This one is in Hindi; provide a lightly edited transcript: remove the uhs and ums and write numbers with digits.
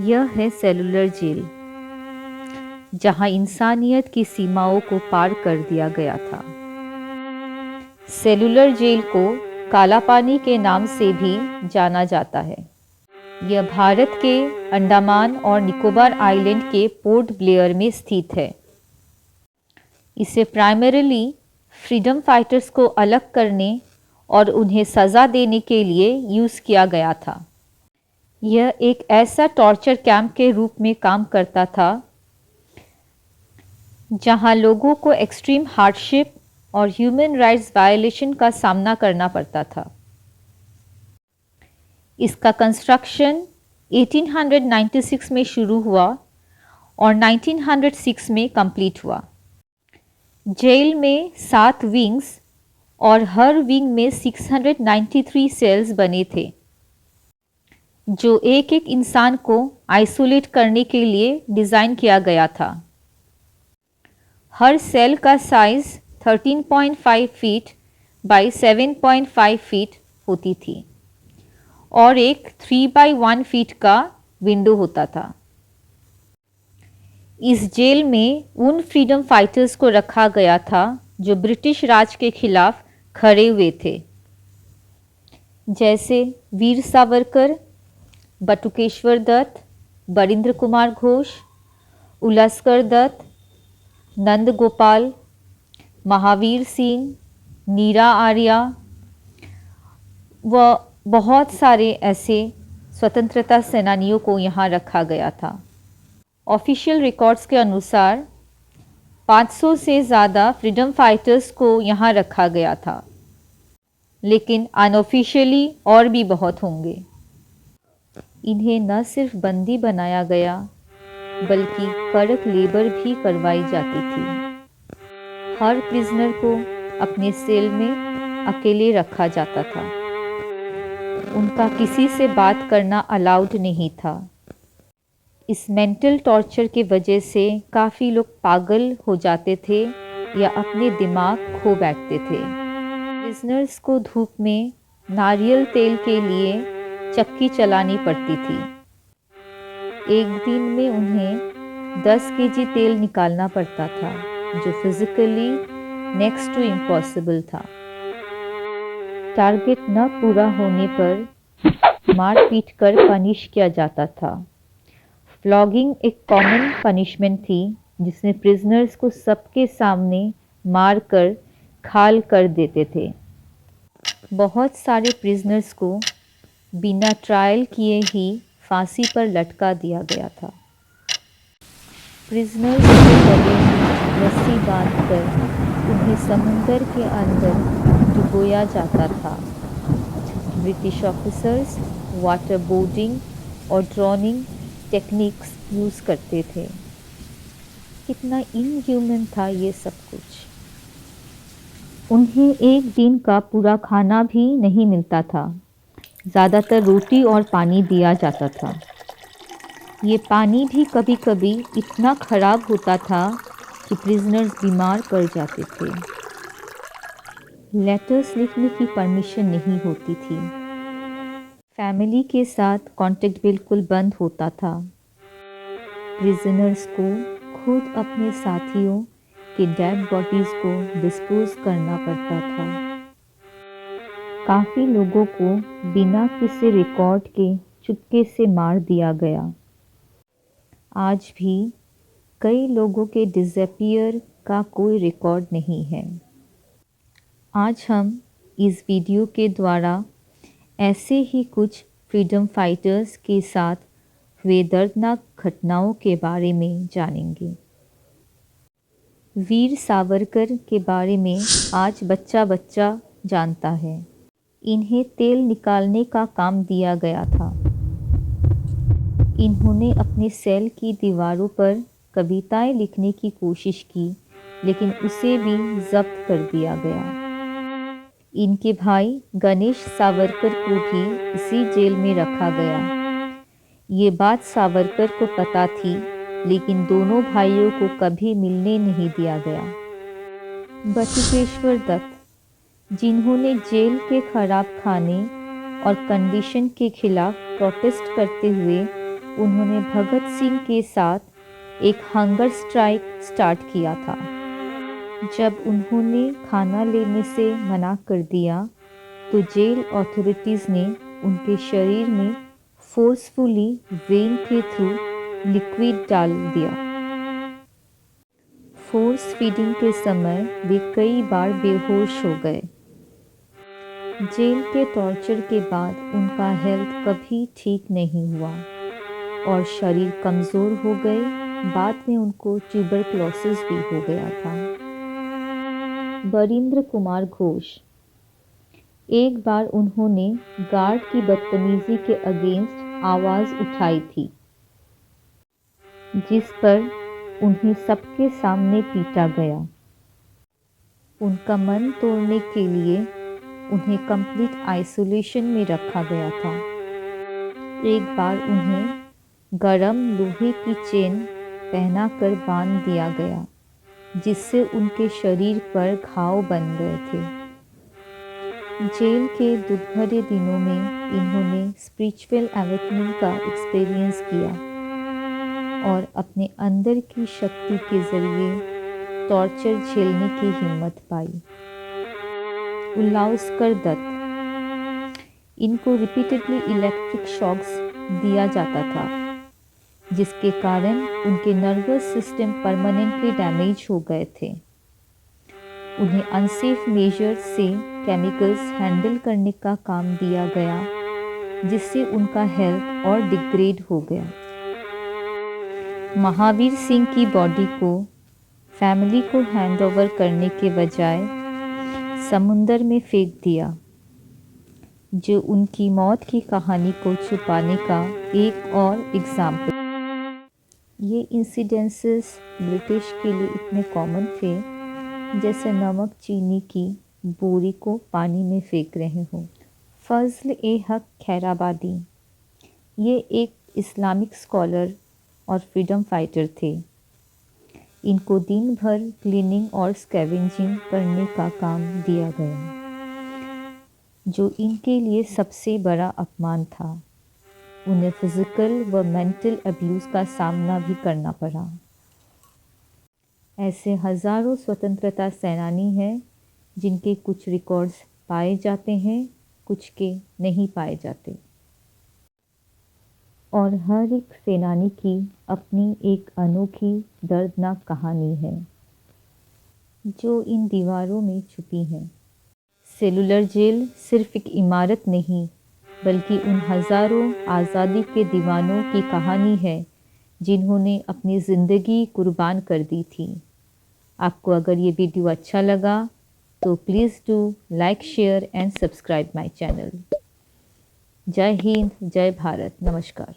यह है सेलुलर जेल, जहां इंसानियत की सीमाओं को पार कर दिया गया था। सेलुलर जेल को काला पानी के नाम से भी जाना जाता है। यह भारत के अंडमान और निकोबार आइलैंड के पोर्ट ब्लेयर में स्थित है। इसे प्राइमरीली फ्रीडम फाइटर्स को अलग करने और उन्हें सज़ा देने के लिए यूज़ किया गया था। यह एक ऐसा टॉर्चर कैंप के रूप में काम करता था जहां लोगों को एक्सट्रीम हार्डशिप और ह्यूमन राइट्स वायलेशन का सामना करना पड़ता था। इसका कंस्ट्रक्शन 1896 में शुरू हुआ और 1906 में कंप्लीट हुआ। जेल में 7 विंग्स और हर विंग में 693 सेल्स बने थे, जो एक एक इंसान को आइसोलेट करने के लिए डिज़ाइन किया गया था। हर सेल का साइज़ 13.5 फीट बाई 7.5 फीट होती थी और एक 3/1 फीट का विंडो होता था। इस जेल में उन फ्रीडम फाइटर्स को रखा गया था जो ब्रिटिश राज के खिलाफ खड़े हुए थे, जैसे वीर सावरकर, बटुकेश्वर दत्त, बरिंद्र कुमार घोष, उलस्कर दत्त, नंद गोपाल, महावीर सिंह, नीरा आर्या व बहुत सारे ऐसे स्वतंत्रता सेनानियों को यहाँ रखा गया था। ऑफिशियल रिकॉर्ड्स के अनुसार 500 से ज़्यादा फ्रीडम फाइटर्स को यहाँ रखा गया था, लेकिन अनऑफिशियली और भी बहुत होंगे। इन्हें न सिर्फ बंदी बनाया गया, बल्कि कड़क लेबर भी करवाई जाती थी। हर प्रिजनर को अपने सेल में अकेले रखा जाता था। उनका किसी से बात करना अलाउड नहीं था। इस मेंटल टॉर्चर की वजह से काफ़ी लोग पागल हो जाते थे या अपने दिमाग खो बैठते थे। प्रिजनर्स को धूप में नारियल तेल के लिए चक्की चलानी पड़ती थी। एक दिन में उन्हें 10 केजी तेल निकालना पड़ता था, जो फिजिकली नेक्स्ट टू इम्पॉसिबल था। टारगेट न पूरा होने पर मार पीट कर पनिश किया जाता था। फ्लॉगिंग एक कॉमन पनिशमेंट थी, जिसमें प्रिजनर्स को सबके सामने मार कर खाल कर देते थे। बहुत सारे प्रिजनर्स को बिना ट्रायल किए ही फांसी पर लटका दिया गया था। प्रिजनर्स के गले में रस्सी बांधकर उन्हें समुंदर के अंदर डुबोया जाता था। ब्रिटिश ऑफिसर्स वाटर बोर्डिंग और ड्रॉनिंग टेक्निक्स यूज़ करते थे। कितना इनह्यूमन था ये सब कुछ। उन्हें एक दिन का पूरा खाना भी नहीं मिलता था। ज़्यादातर रोटी और पानी दिया जाता था। ये पानी भी कभी कभी इतना ख़राब होता था कि प्रिजनर्स बीमार पड़ जाते थे। लेटर्स लिखने की परमिशन नहीं होती थी। फैमिली के साथ कांटेक्ट बिल्कुल बंद होता था। प्रिजनर्स को खुद अपने साथियों के डेड बॉडीज़ को डिस्पोज करना पड़ता था। काफ़ी लोगों को बिना किसी रिकॉर्ड के चुपके से मार दिया गया। आज भी कई लोगों के डिसअपीयर का कोई रिकॉर्ड नहीं है। आज हम इस वीडियो के द्वारा ऐसे ही कुछ फ्रीडम फाइटर्स के साथ हुए दर्दनाक घटनाओं के बारे में जानेंगे। वीर सावरकर के बारे में आज बच्चा बच्चा जानता है। इन्हें तेल निकालने का काम दिया गया था। इन्होंने अपने सेल की दीवारों पर कविताएं लिखने की कोशिश की, लेकिन उसे भी जब्त कर दिया गया। इनके भाई गणेश सावरकर को भी इसी जेल में रखा गया। ये बात सावरकर को पता थी, लेकिन दोनों भाइयों को कभी मिलने नहीं दिया गया। बटुकेश्वर दत्त, जिन्होंने जेल के खराब खाने और कंडीशन के खिलाफ प्रोटेस्ट करते हुए उन्होंने भगत सिंह के साथ एक हंगर स्ट्राइक स्टार्ट किया था। जब उन्होंने खाना लेने से मना कर दिया तो जेल अथॉरिटीज़ ने उनके शरीर में फोर्सफुली वेन के थ्रू लिक्विड डाल दिया। फोर्स फीडिंग के समय वे कई बार बेहोश हो गए। जेल के टॉर्चर के बाद उनका हेल्थ कभी ठीक नहीं हुआ और शरीर कमज़ोर हो गए। बाद में उनको ट्यूबरक्लोसिस भी हो गया था। बरिंद्र कुमार घोष, एक बार उन्होंने गार्ड की बदतमीजी के अगेंस्ट आवाज़ उठाई थी, जिस पर उन्हें सबके सामने पीटा गया। उनका मन तोड़ने के लिए उन्हें कंप्लीट आइसोलेशन में रखा गया था। एक बार उन्हें गरम लोहे की चेन पहनाकर बांध दिया गया, जिससे उनके शरीर पर घाव बन गए थे। जेल के दुर्भरे दिनों में इन्होंने स्पिरिचुअल अवेकनिंग का एक्सपीरियंस किया और अपने अंदर की शक्ति के जरिए टॉर्चर झेलने की हिम्मत पाई। उल्लाउस्कर दत्त, इनको रिपीटेडली इलेक्ट्रिक शॉक्स दिया जाता था, जिसके कारण उनके नर्वस सिस्टम परमानेंटली डैमेज हो गए थे। उन्हें अनसेफ मेजर्स से केमिकल्स हैंडल करने का काम दिया गया, जिससे उनका हेल्थ और डिग्रेड हो गया। महावीर सिंह की बॉडी को फैमिली को हैंडओवर करने के बजाय समुंदर में फेंक दिया, जो उनकी मौत की कहानी को छुपाने का एक और एग्जाम्पल। ये इंसिडेंसेस ब्रिटिश के लिए इतने कॉमन थे जैसे नमक चीनी की बोरी को पानी में फेंक रहे हो। फजल ए हक खैराबादी, ये एक इस्लामिक स्कॉलर और फ्रीडम फाइटर थे। इनको दिन भर क्लीनिंग और स्कैवेंजिंग करने का काम दिया गया, जो इनके लिए सबसे बड़ा अपमान था। उन्हें फिज़िकल व मेंटल अब्यूज़ का सामना भी करना पड़ा। ऐसे हज़ारों स्वतंत्रता सेनानी हैं जिनके कुछ रिकॉर्ड्स पाए जाते हैं, कुछ के नहीं पाए जाते। और हर एक सेनानी की अपनी एक अनोखी दर्दनाक कहानी है, जो इन दीवारों में छुपी है। सेलुलर जेल सिर्फ एक इमारत नहीं, बल्कि उन हज़ारों आज़ादी के दीवानों की कहानी है जिन्होंने अपनी ज़िंदगी कुर्बान कर दी थी। आपको अगर ये वीडियो अच्छा लगा तो please do like, share and subscribe my channel. जय हिंद, जय भारत, नमस्कार।